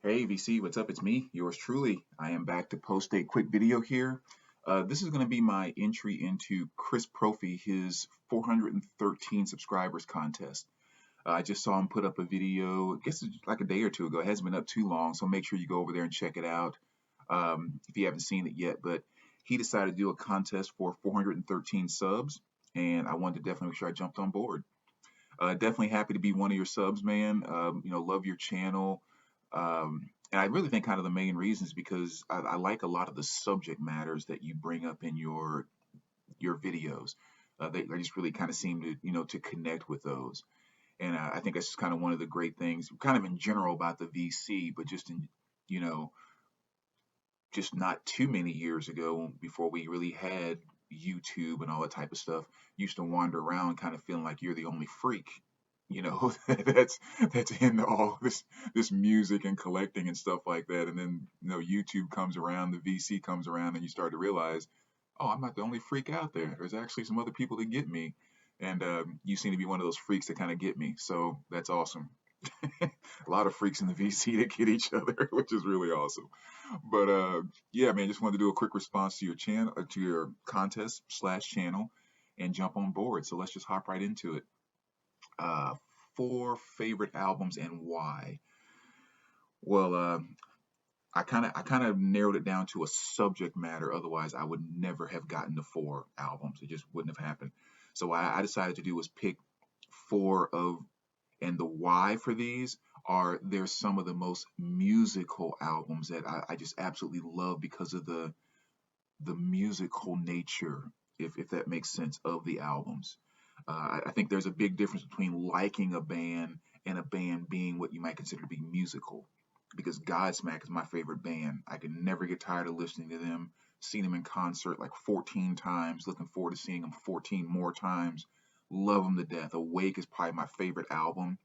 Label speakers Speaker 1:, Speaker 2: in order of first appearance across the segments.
Speaker 1: Hey VC, what's up? It's me, yours truly. I am back to post a quick video here. This is going to be my entry into Chris Propfe, his 413 subscribers contest. I just saw him put up a video, I guess it's like a day or two ago. It hasn't been up too long, so make sure you go over there and check it out if you haven't seen it yet. But he decided to do a contest for 413 subs, and I wanted to definitely make sure I jumped on board. Definitely happy to be one of your subs, man. Love your channel. And I really think kind of the main reason is because I like a lot of the subject matters that you bring up in your videos. They just really kind of seem to to connect with those. And I think that's just kind of one of the great things, kind of in general about the VC, but just in you know just not too many years ago before we really had YouTube and all that type of stuff, used to wander around kind of feeling like you're the only freak, that's into all this music and collecting and stuff like that. And then YouTube comes around, the VC comes around, and you start to realize, oh, I'm not the only freak out there. There's actually some other people that get me, and you seem to be one of those freaks that kind of get me. So that's awesome. A lot of freaks in the VC that get each other, which is really awesome. But yeah, man, just wanted to do a quick response to your channel, to your contest slash channel, and jump on board. So let's just hop right into it. Uh, four favorite albums and why? Well, I kind of narrowed it down to a subject matter. Otherwise, I would never have gotten to four albums. It just wouldn't have happened. So what I decided to do was pick four of, and the why for these are they're some of the most musical albums that I just absolutely love because of the musical nature, if that makes sense, of the albums. I think there's a big difference between liking a band and a band being what you might consider to be musical. Because Godsmack is my favorite band. I can never get tired of listening to them. Seen them in concert like 14 times. Looking forward to seeing them 14 more times. Love them to death. Awake is probably my favorite album.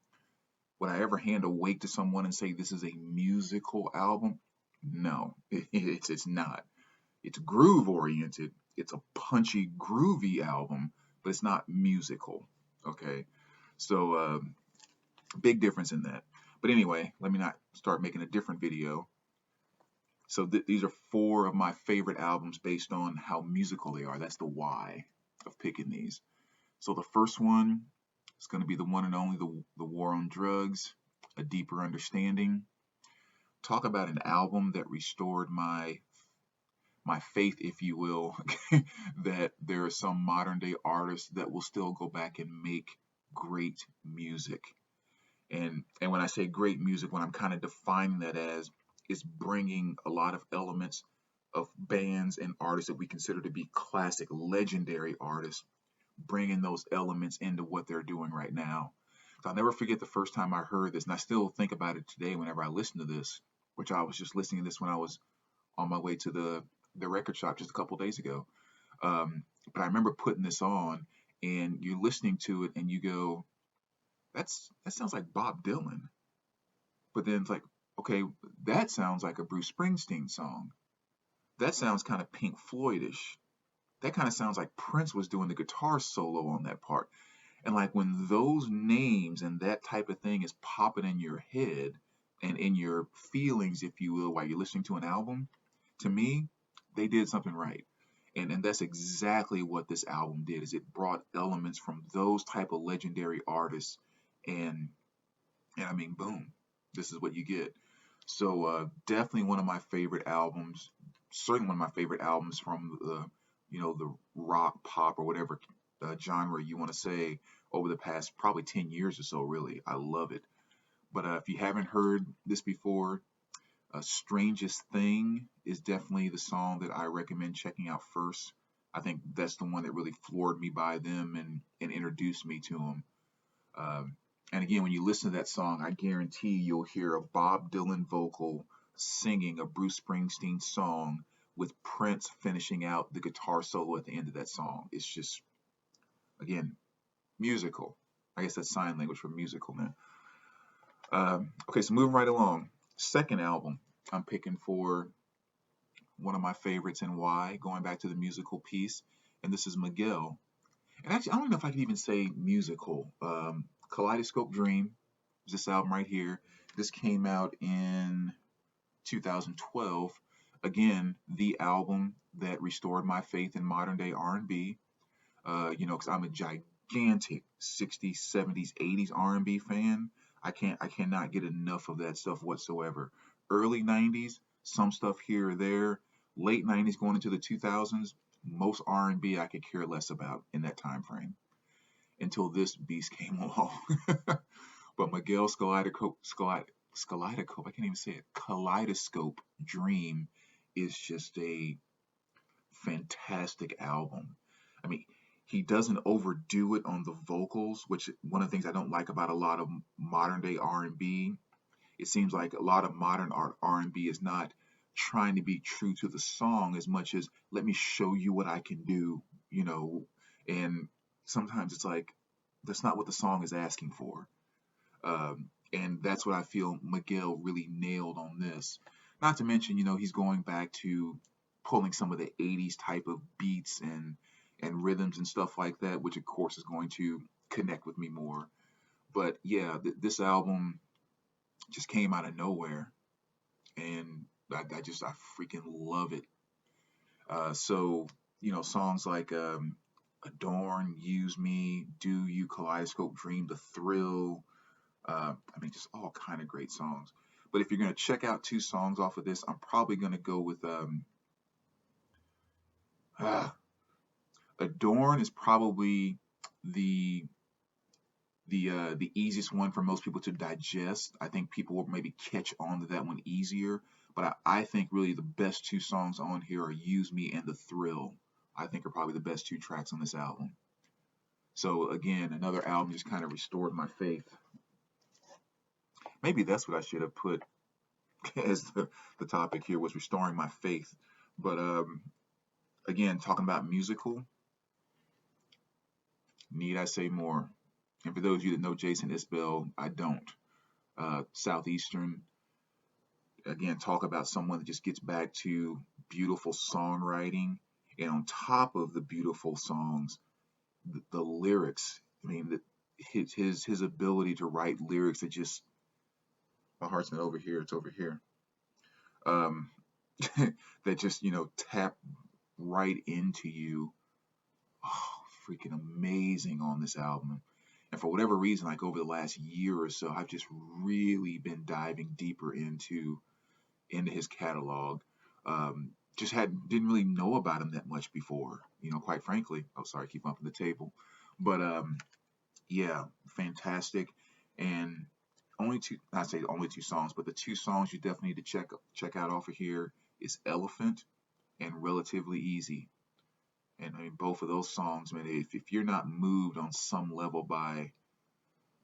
Speaker 1: Would I ever hand Awake to someone and say this is a musical album? No, it's not. It's groove oriented. It's a punchy, groovy album, but it's not musical. Okay, so big difference in that. But anyway, let me not start making a different video. So these are four of my favorite albums based on how musical they are. That's the why of picking these. So the first one is going to be the one and only the War on Drugs, A Deeper Understanding. Talk about an album that restored my faith, if you will, that there are some modern day artists that will still go back and make great music. And when I say great music, what I'm kind of defining that as is bringing a lot of elements of bands and artists that we consider to be classic, legendary artists, bringing those elements into what they're doing right now. So I'll never forget the first time I heard this, and I still think about it today whenever I listen to this, which I was just listening to this when I was on my way to the record shop just a couple days ago. But I remember putting this on, and you're listening to it, and you go, that sounds like Bob Dylan. But then it's like, okay, that sounds like a Bruce Springsteen song. That sounds kind of Pink Floydish. That kind of sounds like Prince was doing the guitar solo on that part. And like when those names and that type of thing is popping in your head and in your feelings, if you will, while you're listening to an album, to me, they did something right. And that's exactly what this album did, is it brought elements from those type of legendary artists, and I mean, boom, this is what you get. So definitely one of my favorite albums, certainly one of my favorite albums from the rock, pop, or whatever genre you want to say over the past probably 10 years or so. Really, I love it. But if you haven't heard this before, Strangest Thing is definitely the song that I recommend checking out first. I think that's the one that really floored me by them and introduced me to them. And again, when you listen to that song, I guarantee you'll hear a Bob Dylan vocal singing a Bruce Springsteen song with Prince finishing out the guitar solo at the end of that song. It's just, again, musical. I guess that's sign language for musical, man. Okay, so moving right along. Second album I'm picking for one of my favorites and why, going back to the musical piece, and this is Miguel. And actually, I don't know if I can even say musical. Kaleidoscope Dream is this album right here. This came out in 2012. Again, the album that restored my faith in modern day R&B. Because I'm a gigantic 60s, 70s, 80s R&B fan. I cannot get enough of that stuff whatsoever. Early 90s, some stuff here or there. Late 90s going into the 2000s, most R&B I could care less about in that time frame until this beast came along. But Miguel Kaleidoscope, I can't even say it. Kaleidoscope Dream is just a fantastic album. I mean, he doesn't overdo it on the vocals, which one of the things I don't like about a lot of modern day R&B. It seems like a lot of modern R&B is not trying to be true to the song as much as let me show you what I can do, you know. And sometimes it's like that's not what the song is asking for. And that's what I feel Miguel really nailed on this. Not to mention, he's going back to pulling some of the 80s type of beats and rhythms and stuff like that, which of course is going to connect with me more. But yeah, this album just came out of nowhere, and I freaking love it. So songs like Adorn, Use Me, Do You, Kaleidoscope Dream, The Thrill. Just all kind of great songs. But if you're gonna check out two songs off of this, I'm probably gonna go with uh, Adorn is probably the the easiest one for most people to digest. I think people will maybe catch on to that one easier. But I think really the best two songs on here are Use Me and The Thrill. I think are probably the best two tracks on this album. So again, another album just kind of restored my faith. Maybe that's what I should have put as the topic here was restoring my faith. But again, talking about musical, need I say more? And for those of you that know Jason Isbell, I don't. Southeastern, again, talk about someone that just gets back to beautiful songwriting. And on top of the beautiful songs, the lyrics. I mean, his ability to write lyrics that just my heart's not over here. It's over here. Um, that just tap right into you. Oh, freaking amazing on this album. And for whatever reason, like over the last year or so, I've just really been diving deeper into his catalog. Just didn't really know about him that much before, quite frankly. Oh, sorry, keep bumping the table. But yeah, fantastic. And only two, not say only two songs, but the two songs you definitely need to check out off of here is Elephant and Relatively Easy. And I mean, both of those songs, man, if you're not moved on some level by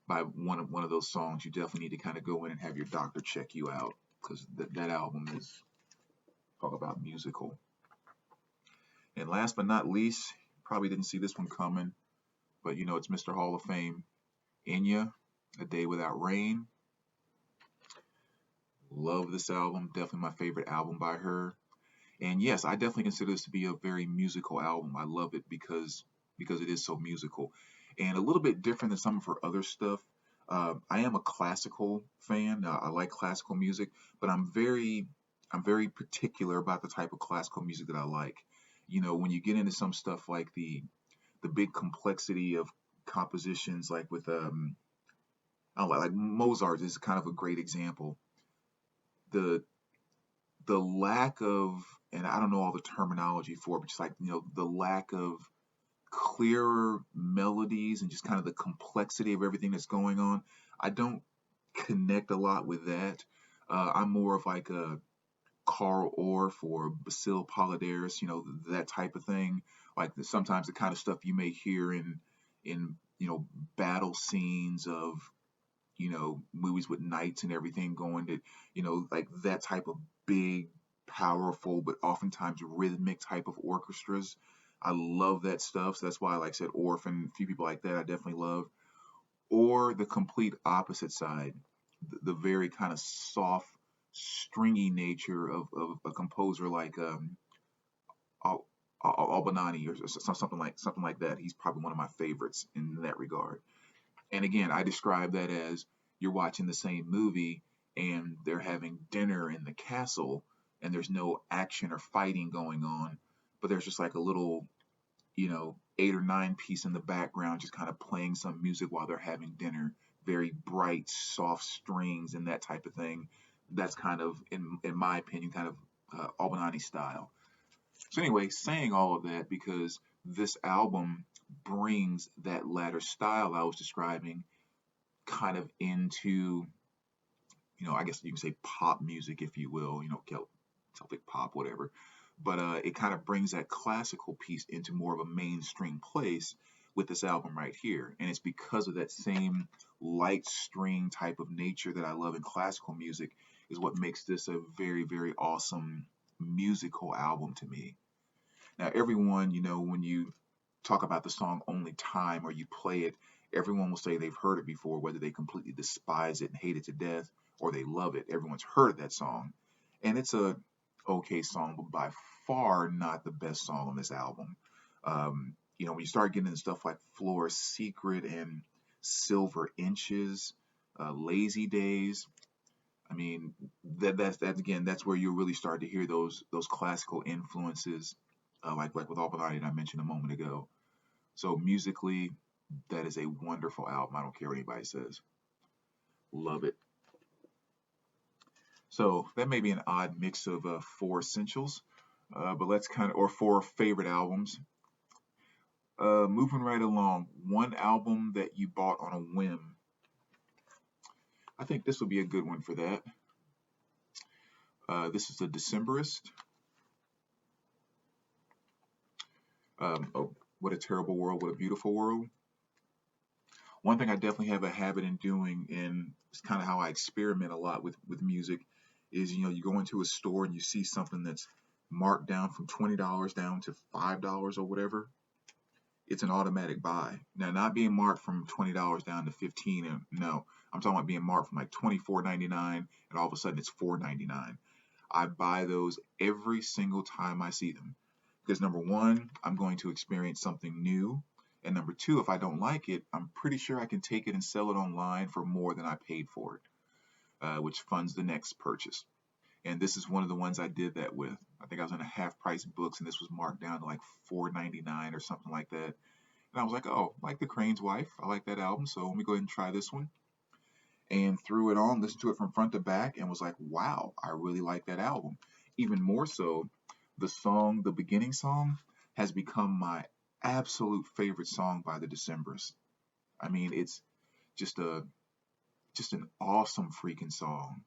Speaker 1: one of those songs, you definitely need to kind of go in and have your doctor check you out because that album is talk about musical. And last but not least, probably didn't see this one coming, but it's Mr. Hall of Fame, Enya, A Day Without Rain. Love this album, definitely my favorite album by her. And yes, I definitely consider this to be a very musical album. I love it because it is so musical, and a little bit different than some of her other stuff. I am a classical fan. I like classical music, but I'm very particular about the type of classical music that I like. When you get into some stuff like the big complexity of compositions, like with I don't know, like Mozart is kind of a great example. The the lack of, and I don't know all the terminology for it, but just like the lack of clearer melodies and just kind of the complexity of everything that's going on. I don't connect a lot with that. I'm more of like a Carl Orff or Basil Polydaris, that type of thing. Like sometimes the kind of stuff you may hear in battle scenes of movies with knights and everything going to like that type of big, powerful, but oftentimes rhythmic type of orchestras. I love that stuff. So that's why, like I said, Orff and a few people like that, I definitely love. Or the complete opposite side, the very kind of soft, stringy nature of a composer like Albanani or something like that. He's probably one of my favorites in that regard. And again, I describe that as you're watching the same movie and they're having dinner in the castle, and there's no action or fighting going on, but there's just like a little, 8 or 9 piece in the background, just kind of playing some music while they're having dinner. Very bright, soft strings and that type of thing. That's kind of, in my opinion, kind of Albanani style. So anyway, saying all of that because this album brings that latter style I was describing kind of into, I guess you can say pop music, if you will, Celtic pop, whatever. But it kind of brings that classical piece into more of a mainstream place with this album right here. And it's because of that same light string type of nature that I love in classical music is what makes this a very, very awesome musical album to me. Now, everyone, when you talk about the song Only Time or you play it, everyone will say they've heard it before, whether they completely despise it and hate it to death or they love it. Everyone's heard of that song. And it's a okay song, but by far not the best song on this album. When you start getting into stuff like Floor's Secret and Silver Inches, Lazy Days, I mean, that's again, that's where you really start to hear those classical influences, like with Albany that I mentioned a moment ago. So musically, that is a wonderful album. I don't care what anybody says. Love it. So that may be an odd mix of four essentials, but let's or four favorite albums. Moving right along, one album that you bought on a whim. I think this will be a good one for that. This is a Decemberist. Oh, what a terrible world, what a beautiful world. One thing I definitely have a habit in doing, and it's kind of how I experiment a lot with music, is you go into a store and you see something that's marked down from $20 down to $5 or whatever. It's an automatic buy. Now, not being marked from $20 down to 15, and no, I'm talking about being marked from like $24.99, and all of a sudden it's $4.99. I buy those every single time I see them. Because number one, I'm going to experience something new. And number two, if I don't like it, I'm pretty sure I can take it and sell it online for more than I paid for it, which funds the next purchase. And this is one of the ones I did that with. I think I was in a half price books and this was marked down to like $4.99 or something like that. And I was like, oh, like The Crane's Wife. I like that album, so let me go ahead and try this one. And threw it on, listened to it from front to back, and was like, wow, I really like that album. Even more so, the beginning song, has become my absolute favorite song by the Decemberists. I mean, it's just an awesome freaking song.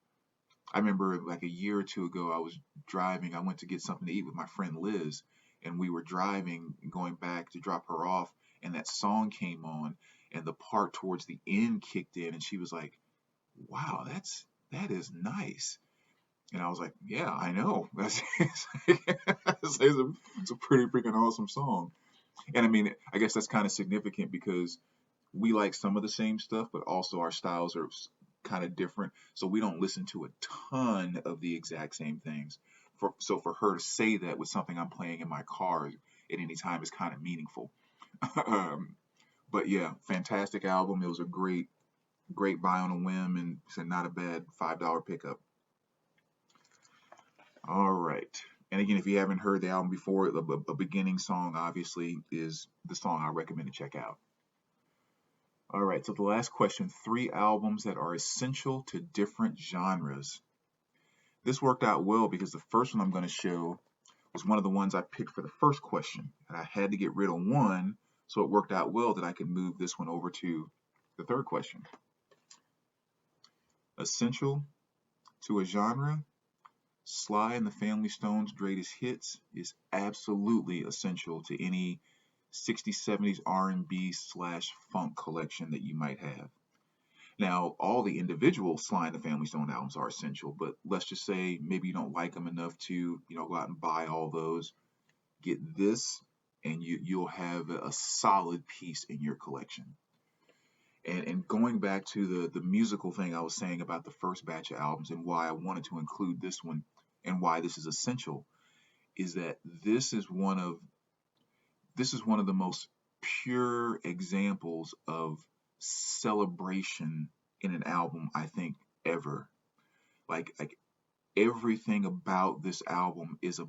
Speaker 1: I remember like a year or two ago, I was driving. I went to get something to eat with my friend Liz, and we were driving, going back to drop her off, and that song came on, and the part towards the end kicked in, and she was like, "Wow, that is nice." And I was like, "Yeah, I know. It's a pretty freaking awesome song." And I mean, I guess that's kind of significant because we like some of the same stuff, but also our styles are kind of different. So we don't listen to a ton of the exact same things. So for her to say that with something I'm playing in my car at any time is kind of meaningful. um, but yeah, fantastic album. It was a great buy on a whim, and it's not a bad $5 pickup. All right. And again, if you haven't heard the album before, a beginning song obviously is the song I recommend to check out. All right, so the last question, three albums that are essential to different genres. This worked out well because the first one I'm going to show was one of the ones I picked for the first question. And I had to get rid of one, so it worked out well that I could move this one over to the third question. Essential to a genre, Sly and the Family Stone's greatest hits is absolutely essential to any 60s, 70s R&B slash funk collection that you might have. Now, all the individual Sly and the Family Stone albums are essential, but let's just say maybe you don't like them enough to, go out and buy all those. Get this, and you'll have a solid piece in your collection. And going back to the musical thing I was saying about the first batch of albums and why I wanted to include this one and why this is essential is that this is one of the most pure examples of celebration in an album I think ever. Like everything about this album is a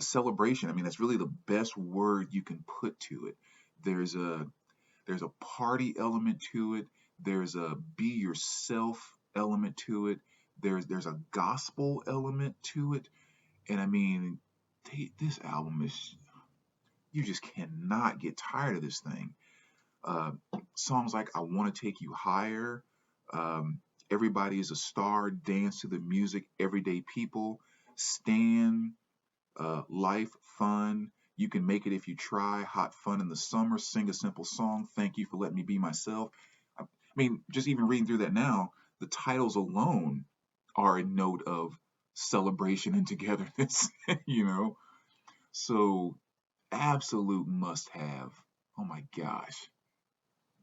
Speaker 1: celebration. I mean, that's really the best word you can put to it. There's a there's a party element to it. There's a be yourself element to it. There's a gospel element to it. And I mean, this album is, you just cannot get tired of this thing. Uh, Songs like I Want to Take You Higher, um, Everybody is a Star, Dance to the Music, Everyday People, Stand, Life, Fun, You Can Make It If You Try, Hot Fun in the Summer, Sing a Simple Song, Thank You for Letting Me Be Myself. I mean, just even reading through that now, the titles alone are a note of celebration and togetherness, you know? So, absolute must have. Oh my gosh.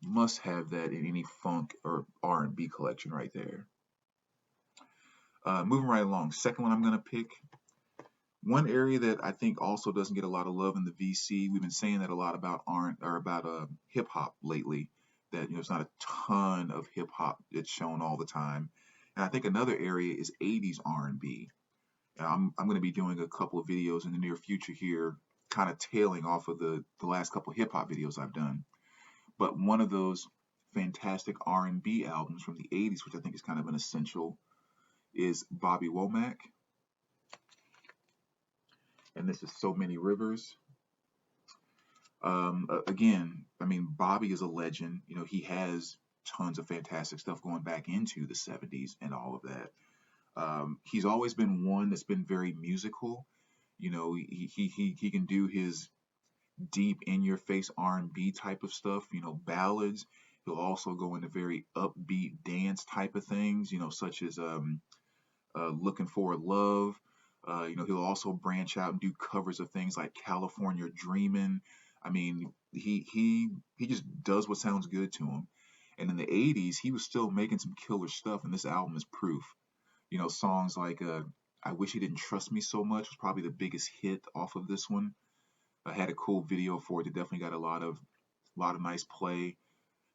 Speaker 1: Must have that in any funk or R&B collection right there. Moving right along. Second one I'm going to pick. One area that I think also doesn't get a lot of love in the VC. We've been saying that a lot about hip hop lately. That it's not a ton of hip hop that's shown all the time. And I think another area is 80s R&B. I'm going to be doing a couple of videos in the near future here, kind of tailing off of the last couple of hip hop videos I've done. But one of those fantastic R&B albums from the 80s, which I think is kind of an essential, is Bobby Womack, and this is So Many Rivers. Again, I mean, Bobby is a legend. He has tons of fantastic stuff going back into the 70s and all of that. He's always been one that's been very musical. He can do his deep in your face R&B type of stuff, ballads. He'll also go into very upbeat dance type of things, such as Looking for Love. He'll also branch out and do covers of things like California Dreamin'. I mean, he just does what sounds good to him. And in the 80s, he was still making some killer stuff, and this album is proof. Songs like I Wish He Didn't Trust Me So Much was probably the biggest hit off of this one. I had a cool video for it. It definitely got a lot of nice play.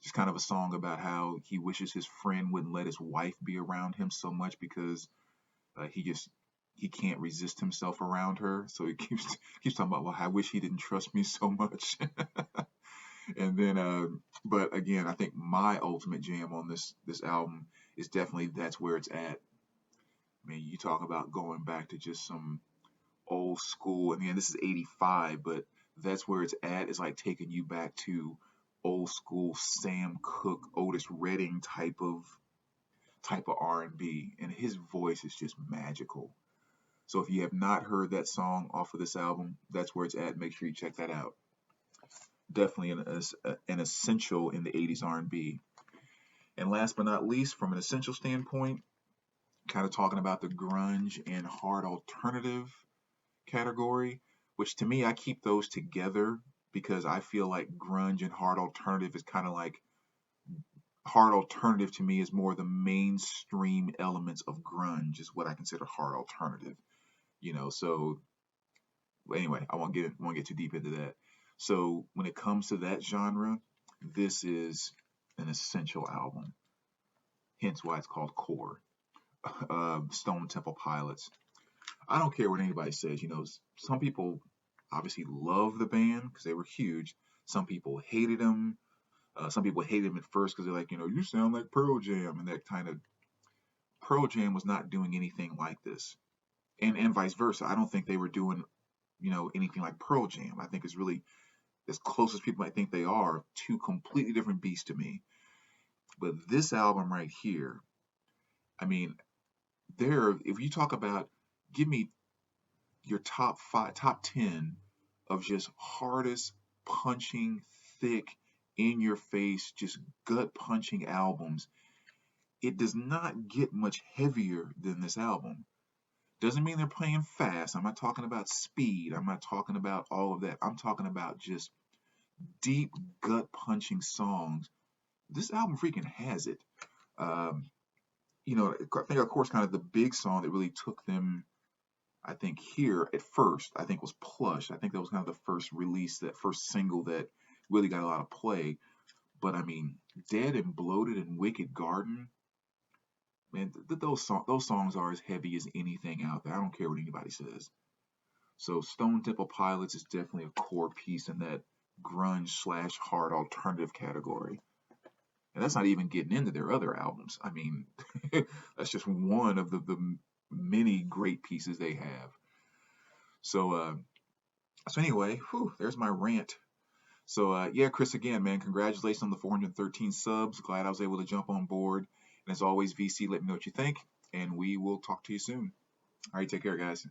Speaker 1: Just kind of a song about how he wishes his friend wouldn't let his wife be around him so much because he can't resist himself around her. So he keeps talking about, well, I wish he didn't trust me so much. And then, but again, I think my ultimate jam on this album is definitely That's Where It's At. I mean, you talk about going back to just some old school. And again, this is 85, but That's Where It's At is like taking you back to old school Sam Cooke, Otis Redding type of R&B, and his voice is just magical. So if you have not heard that song off of this album, That's Where It's At, make sure you check that out. Definitely an essential in the 80s R&B. And last but not least, from an essential standpoint, kind of talking about the grunge and hard alternative category, which to me, I keep those together because I feel like grunge and hard alternative is kind of like, hard alternative to me is more the mainstream elements of grunge is what I consider hard alternative. So anyway, I won't get too deep into that. So when it comes to that genre, this is an essential album. Hence why it's called Core. Stone Temple Pilots. I don't care what anybody says. Some people obviously love the band because they were huge. Some people hated them. Some people hated them at first because they're like, you sound like Pearl Jam, and that kind of Pearl Jam was not doing anything like this, and vice versa. I don't think they were doing anything like Pearl Jam. I think it's really as close as people might think they are. Two completely different beasts to me. But this album right here, I mean, if you talk about, give me your top 5, top 10 of just hardest punching, thick, in your face, just gut punching albums, it does not get much heavier than this album. Doesn't mean they're playing fast. I'm not talking about speed. I'm not talking about all of that. I'm talking about just deep gut punching songs. This album freaking has it. Um, I think of course kind of the big song that really took them, I think here at first, I think was Plush. I think that was kind of the first release, that first single that really got a lot of play. But I mean, Dead and Bloated and Wicked Garden, man, those songs are as heavy as anything out there. I don't care what anybody says. So Stone Temple Pilots is definitely a core piece in that grunge slash hard alternative category. And that's not even getting into their other albums. I mean, that's just one of the many great pieces they have. So, so anyway, there's my rant. So, yeah, Chris, again, man, congratulations on the 413 subs. Glad I was able to jump on board. And as always, VC, let me know what you think, and we will talk to you soon. All right, take care, guys.